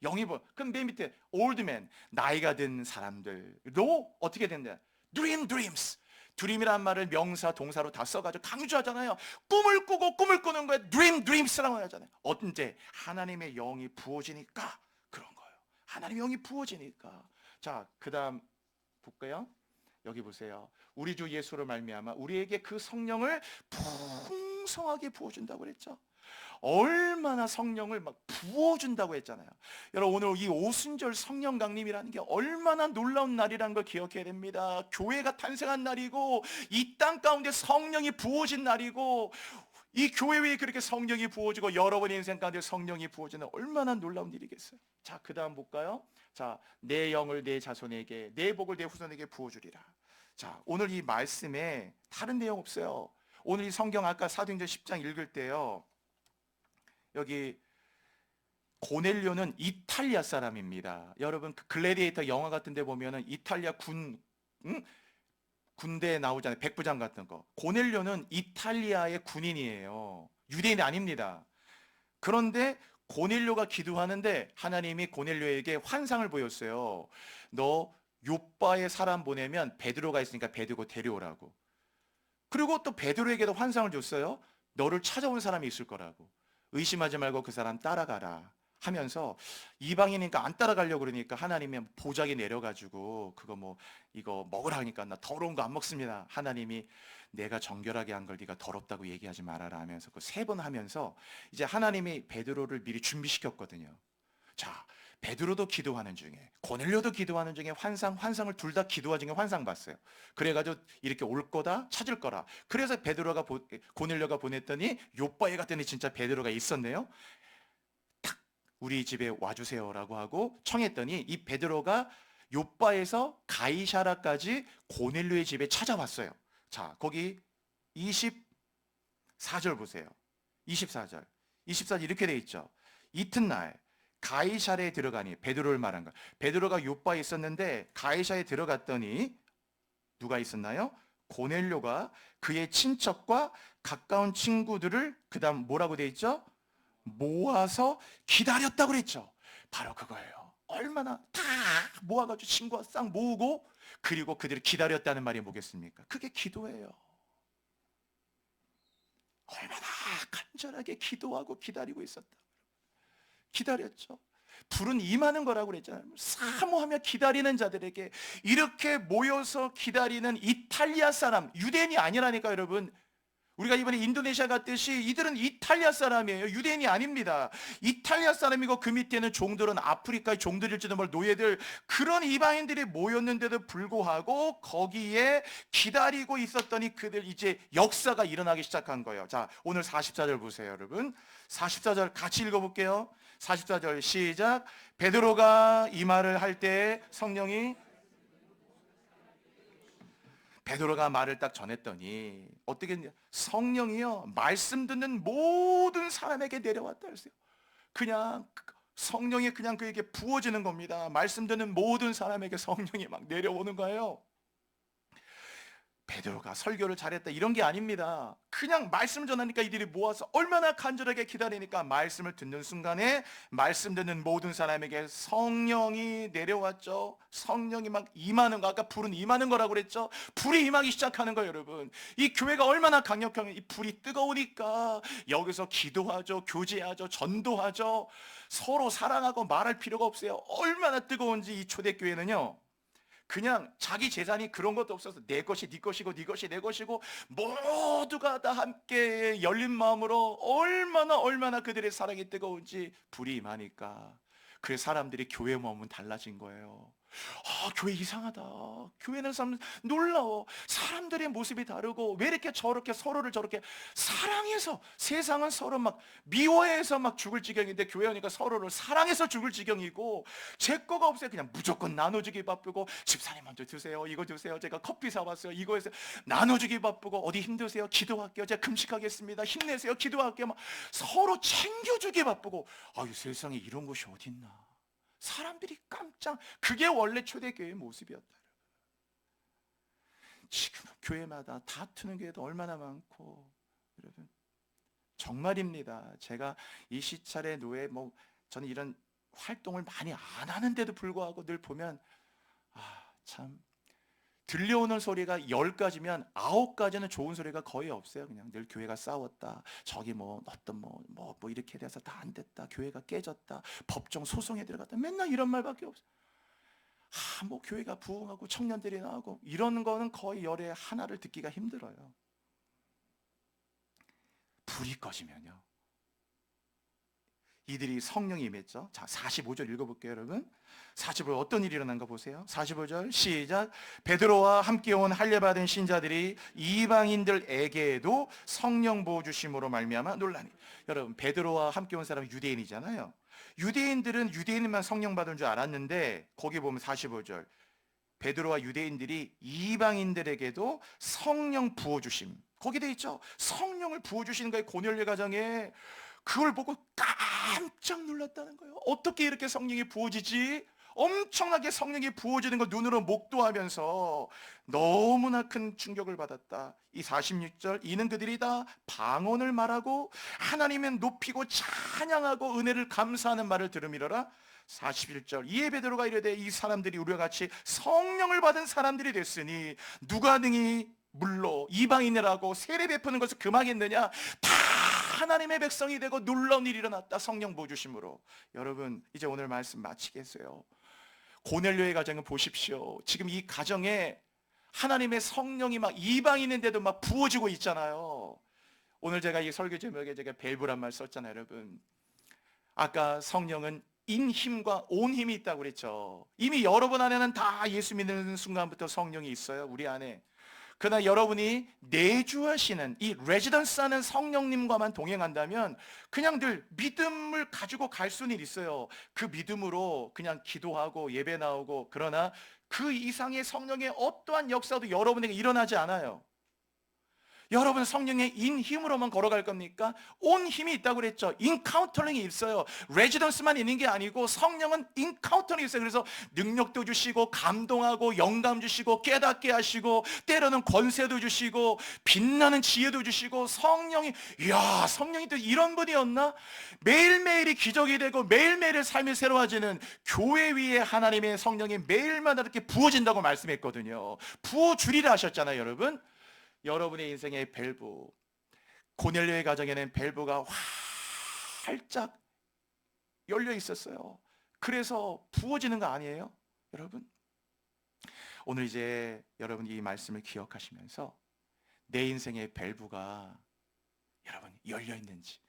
Speaker 1: 영이 보여. 그럼 맨 밑에 old man, 나이가 든 사람들도 어떻게 된다? dreams. 드림이란 말을 명사, 동사로 다 써가지고 강조하잖아요. 꿈을 꾸고 꿈을 꾸는 거예요. dreams라고 하잖아요. 언제? 하나님의 영이 부어지니까 그런 거예요. 하나님의 영이 부어지니까. 자, 그 다음 볼까요? 여기 보세요. 우리 주 예수로 말미암아 우리에게 그 성령을 풍성하게 부어준다고 그랬죠. 얼마나 성령을 막 부어준다고 했잖아요. 여러분, 오늘 이 오순절 성령 강림이라는 게 얼마나 놀라운 날이라는 걸 기억해야 됩니다. 교회가 탄생한 날이고 이 땅 가운데 성령이 부어진 날이고, 이 교회 위에 그렇게 성령이 부어지고 여러분의 인생 가운데 성령이 부어지는 얼마나 놀라운 일이겠어요. 자, 그 다음 볼까요? 자, 내 영을 내 자손에게, 내 복을 내 후손에게 부어주리라. 자, 오늘 이 말씀에 다른 내용 없어요. 오늘 이 성경 아까 사도행전 10장 읽을 때요, 여기 고넬료는 이탈리아 사람입니다. 여러분, 그 글래디에이터 영화 같은 데 보면은 이탈리아 군대에 나오잖아요. 백부장 같은 거. 고넬료는 이탈리아의 군인이에요. 유대인이 아닙니다. 그런데 고넬료가 기도하는데 하나님이 고넬료에게 환상을 보였어요. 너 요바에 사람 보내면 베드로가 있으니까 베드로 데려오라고. 그리고 또 베드로에게도 환상을 줬어요. 너를 찾아온 사람이 있을 거라고. 의심하지 말고 그 사람 따라가라 하면서, 이방이니까 안 따라가려고 그러니까 하나님이 보자기 내려가지고 그거 뭐 이거 먹으라 하니까 나 더러운 거 안 먹습니다. 하나님이 내가 정결하게 한 걸 네가 더럽다고 얘기하지 말아라 하면서 그 3번 하면서 이제 하나님이 베드로를 미리 준비시켰거든요. 자, 베드로도 기도하는 중에 고넬료도 기도하는 중에 환상을 둘 다 기도하는 중에 환상 봤어요. 그래가지고 이렇게 올 거다, 찾을 거라. 그래서 고넬료가 보냈더니 요바에 갔더니 진짜 베드로가 있었네요. 탁 우리 집에 와주세요라고 하고 청했더니 이 베드로가 요바에서 가이사라까지 고넬료의 집에 찾아왔어요. 자, 거기 24절 보세요. 24절 이렇게 돼 있죠. 이튿날 가이사랴에 들어가니, 베드로를 말한 거야. 베드로가 요바에 있었는데 가이사랴에 들어갔더니 누가 있었나요? 고넬료가 그의 친척과 가까운 친구들을 그다음 뭐라고 돼 있죠? 모아서 기다렸다고 그랬죠. 바로 그거예요. 얼마나 다 모아가지고 친구가 싹 모으고, 그리고 그들을 기다렸다는 말이 뭐겠습니까? 그게 기도예요. 얼마나 간절하게 기도하고 기다리고 있었다. 기다렸죠. 불은 임하는 거라고 그랬잖아요. 사모하며 기다리는 자들에게 이렇게 모여서 기다리는 이탈리아 사람, 유대인이 아니라니까. 여러분, 우리가 이번에 인도네시아 갔듯이 이들은 이탈리아 사람이에요. 유대인이 아닙니다. 이탈리아 사람이고 그 밑에는 종들은 아프리카의 종들일지도 모를 노예들, 그런 이방인들이 모였는데도 불구하고 거기에 기다리고 있었더니 그들 이제 역사가 일어나기 시작한 거예요. 자, 오늘 44절 보세요, 여러분. 44절 같이 읽어볼게요. 44절 시작. 베드로가 이 말을 할 때 성령이, 베드로가 말을 딱 전했더니 어떻게 했냐? 성령이요 말씀 듣는 모든 사람에게 내려왔다 그랬어요. 그냥 성령이 그냥 그에게 부어지는 겁니다. 말씀 듣는 모든 사람에게 성령이 막 내려오는 거예요. 베드로가 설교를 잘했다 이런 게 아닙니다. 그냥 말씀 전하니까 이들이 모아서 얼마나 간절하게 기다리니까 말씀을 듣는 순간에 말씀 듣는 모든 사람에게 성령이 내려왔죠. 성령이 막 임하는 거, 아까 불은 임하는 거라고 그랬죠. 불이 임하기 시작하는 거예요. 여러분, 이 교회가 얼마나 강력하면 이 불이 뜨거우니까 여기서 기도하죠, 교제하죠, 전도하죠. 서로 사랑하고 말할 필요가 없어요. 얼마나 뜨거운지. 이 초대교회는요, 그냥 자기 재산이 그런 것도 없어서 내 것이 네 것이고 네 것이 내 것이고 모두가 다 함께 열린 마음으로 얼마나 그들의 사랑이 뜨거운지 불이 임하니까 그 사람들이 교회 마음은 달라진 거예요. 아, 교회 이상하다. 교회는 사람 놀라워. 사람들의 모습이 다르고 왜 이렇게 저렇게 서로를 저렇게 사랑해서, 세상은 서로 막 미워해서 막 죽을 지경인데 교회 오니까 서로를 사랑해서 죽을 지경이고, 제 거가 없어요. 그냥 무조건 나눠주기 바쁘고, 집사님 먼저 드세요, 이거 드세요, 제가 커피 사왔어요, 이거 해서 나눠주기 바쁘고, 어디 힘드세요? 기도할게요, 제가 금식하겠습니다, 힘내세요, 기도할게요. 막 서로 챙겨주기 바쁘고, 아유, 세상에 이런 곳이 어딨나. 사람들이 깜짝, 그게 원래 초대교회의 모습이었다. 지금 교회마다 다투는 교회도 얼마나 많고, 여러분 정말입니다. 제가 이 시찰의 노예, 저는 이런 활동을 많이 안 하는데도 불구하고 늘 보면 참 들려오는 소리가 10가지면 9가지는 좋은 소리가 거의 없어요. 그냥 늘 교회가 싸웠다, 저기 뭐 어떤 뭐 이렇게 돼서 다 안 됐다, 교회가 깨졌다, 법정 소송에 들어갔다, 맨날 이런 말밖에 없어요. 뭐 교회가 부흥하고 청년들이 나오고 이런 거는 거의 열에 하나를 듣기가 힘들어요. 불이 꺼지면요, 이들이 성령이 임했죠. 자, 45절 읽어볼게요, 여러분. 45절 어떤 일이 일어난가 보세요. 45절 시작. 베드로와 함께 온 할례받은 신자들이 이방인들에게도 성령 부어 주심으로 말미암아 놀라니. 여러분, 베드로와 함께 온 사람은 유대인이잖아요. 유대인들은 유대인만 성령 받은 줄 알았는데, 거기 보면 45절 베드로와 유대인들이 이방인들에게도 성령 부어 주심, 거기 돼 있죠. 성령을 부어 주시는 거예요. 고넬료 가정에. 그걸 보고 깜짝 놀랐다는 거예요. 어떻게 이렇게 성령이 부어지지? 엄청나게 성령이 부어지는 걸 눈으로 목도하면서 너무나 큰 충격을 받았다. 이 46절, 이는 그들이 다 방언을 말하고 하나님을 높이고 찬양하고 은혜를 감사하는 말을 들음이러라. 41절, 이에 베드로가 이르되 이 사람들이 우리와 같이 성령을 받은 사람들이 됐으니 누가 능히 물로 이방인이라고 세례 베푸는 것을 금하겠느냐? 다 하나님의 백성이 되고 놀라운 일이 일어났다. 성령 부어주심으로. 여러분, 이제 오늘 말씀 마치겠어요. 고넬료의 가정을 보십시오. 지금 이 가정에 하나님의 성령이 막 이방인인데도 막 부어지고 있잖아요. 오늘 제가 이 설교 제목에 제가 벨브란 말 썼잖아요, 여러분. 아까 성령은 인 힘과 온 힘이 있다고 그랬죠. 이미 여러분 안에는 다 예수 믿는 순간부터 성령이 있어요, 우리 안에. 그러나 여러분이 내주하시는 이 레지던스하는 성령님과만 동행한다면 그냥 늘 믿음을 가지고 갈 수는 있어요. 그 믿음으로 그냥 기도하고 예배 나오고, 그러나 그 이상의 성령의 어떠한 역사도 여러분에게 일어나지 않아요. 여러분 성령의 인 힘으로만 걸어갈 겁니까? 온 힘이 있다고 그랬죠. 인카운터링이 있어요. 레지던스만 있는 게 아니고 성령은 인카운터링이 있어요. 그래서 능력도 주시고 감동하고 영감 주시고 깨닫게 하시고 때로는 권세도 주시고 빛나는 지혜도 주시고. 성령이, 이야, 성령이 또 이런 분이었나? 매일매일이 기적이 되고 매일매일의 삶이 새로워지는 교회 위에 하나님의 성령이 매일마다 이렇게 부어진다고 말씀했거든요. 부어주리라 하셨잖아요, 여러분. 여러분의 인생의 밸브, 고넬료의 가정에는 밸브가 활짝 열려 있었어요. 그래서 부어지는 거 아니에요, 여러분? 오늘 이제 여러분 이 말씀을 기억하시면서 내 인생의 밸브가 여러분 열려 있는지,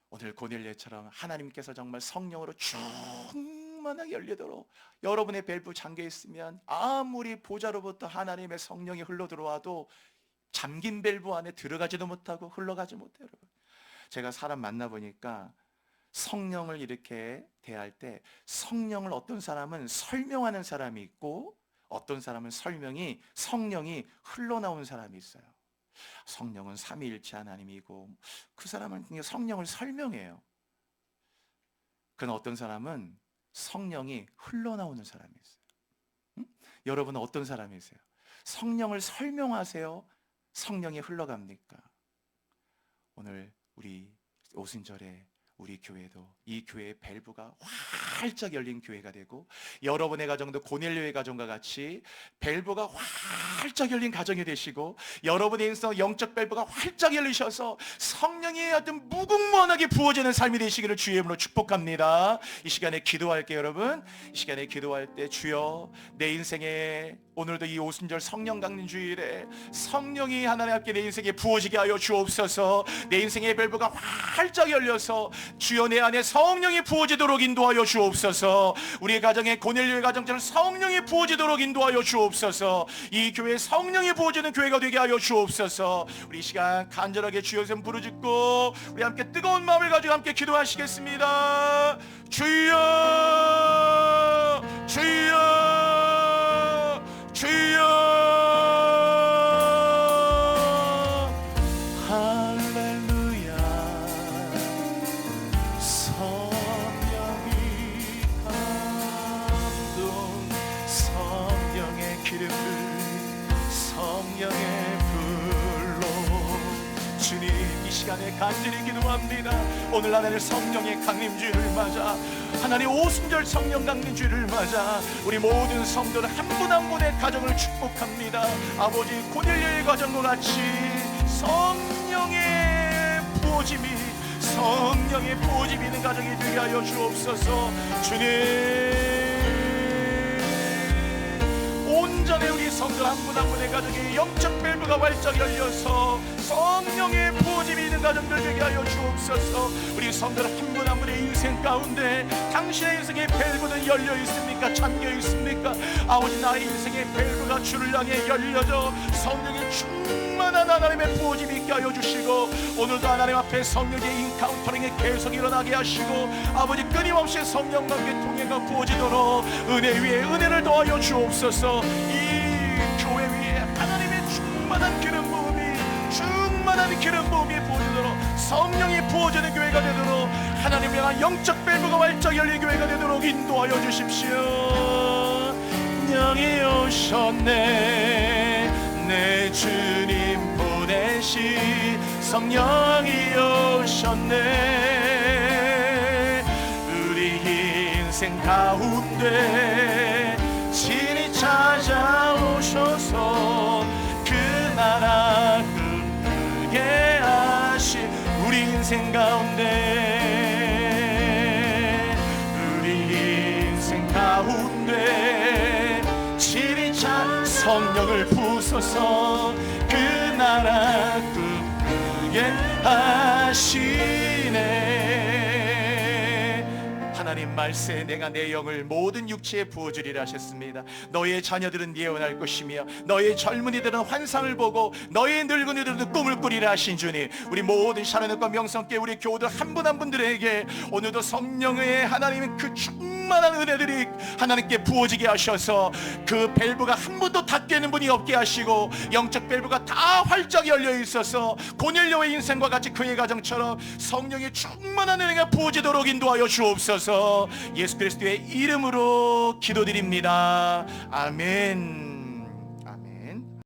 Speaker 1: 오늘 고넬료처럼 하나님께서 정말 성령으로 충만하게 열리도록 여러분의 밸브 잠겨 있으면 아무리 보좌로부터 하나님의 성령이 흘러 들어와도 잠긴 밸브 안에 들어가지도 못하고 흘러가지 못해요. 여러분, 제가 사람 만나보니까 성령을 이렇게 대할 때 성령을 어떤 사람은 설명하는 사람이 있고 어떤 사람은 성령이 흘러나온 사람이 있어요. 성령은 삼위일체 하나님이고 그 사람은 성령을 설명해요. 그러나 어떤 사람은 성령이 흘러나오는 사람이 있어요. 응? 여러분은 어떤 사람이세요? 성령을 설명하세요? 성령이 흘러갑니까? 오늘 우리 오순절에 우리 교회도 이 교회의 밸브가 활짝 열린 교회가 되고 여러분의 가정도 고넬료의 가정과 같이 밸브가 활짝 열린 가정이 되시고 여러분의 인생 영적 밸브가 활짝 열리셔서 성령의 어떤 무궁무진하게 부어지는 삶이 되시기를 주의 이름으로 축복합니다. 이 시간에 기도할게요, 여러분. 이 시간에 기도할 때 주여, 내 인생에 오늘도 이 오순절 성령 강림 주일에 성령이 하나님 앞에 내 인생에 부어지게 하여 주옵소서. 내 인생의 밸브가 활짝 열려서 주여 내 안에 성령이 부어지도록 인도하여 주옵소서. 우리 가정에 고넬료의 가정처럼 성령이 부어지도록 인도하여 주옵소서. 이 교회 성령이 부어지는 교회가 되게 하여 주옵소서. 우리 이 시간 간절하게 주여 이름 부르짖고 우리 함께 뜨거운 마음을 가지고 함께 기도하시겠습니다. 주여, 주여, 주여. 할렐루야. 성령이 감동, 성령의 기름을 성령의 불로 주님, 이 시간에 간절히 기도합니다. 오늘 하나님 성령의 강림주의를 맞아, 하나님 오순절 성령 강림주의를 맞아 우리 모든 성도들 한 분 한 분의 가정을 축복합니다. 아버지, 고넬료의 가정과 같이 성령의 부어짐이 있는 가정이 되게 하여 주옵소서. 주님, 온전히 우리 성도 한 분 한 분의 가정에 영적 밸브가 활짝 열려서 성령의 부어짐이 있는 가정들 되게 하여 주옵소서. 우리 성도 한 분 한 분의 인생 가운데 당신의 인생의 밸브는 열려 있습니까? 잠겨 있습니까? 아버지, 나의 인생의 밸브가 주를 향해 열려져 성령의 충만한 하나님의 부어짐이 있게 하여 주시고, 오늘도 하나님 앞에 성령의 인카운터링이 계속 일어나게 하시고, 아버지, 끊임없이 성령 관계 통해가 부어지도록 은혜 위에 은혜를 더하여 주옵소서. 이 교회 위에 하나님의 충만한 기름 부음이 부어지도록, 성령이 부어지는 교회가 되도록, 하나님을 향한 영적 밸브가 활짝 열린 교회가 되도록 인도하여 주십시오. 영이 오셨네, 내 주님 보내신 성령이 오셨네. 우리 인생 가운데 친히 찾아오셔서 그 나라 꿈꾸게 하시, 우리 인생 가운데, 우리 인생 가운데 친히 성령을 부소서 그 나라 꿈꾸게 하시네. 하나님 말씀에 내가 내 영을 모든 육체에 부어주리라 하셨습니다. 너의 자녀들은 예언할 것이며 너의 젊은이들은 환상을 보고 너의 늙은이들은 꿈을 꾸리라 하신 주님, 우리 모든 샤론과 명성께 우리 교우들 한 분 한 분들에게 오늘도 성령의 하나님의 그 충만한 은혜들이 하나님께 부어지게 하셔서 그 밸브가 한 번도 닫히는 분이 없게 하시고, 영적 밸브가 다 활짝 열려 있어서 고넬료의 인생과 같이 그의 가정처럼 성령의 충만한 은혜가 부어지도록 인도하여 주옵소서. 예수 그리스도의 이름으로 기도드립니다. 아멘.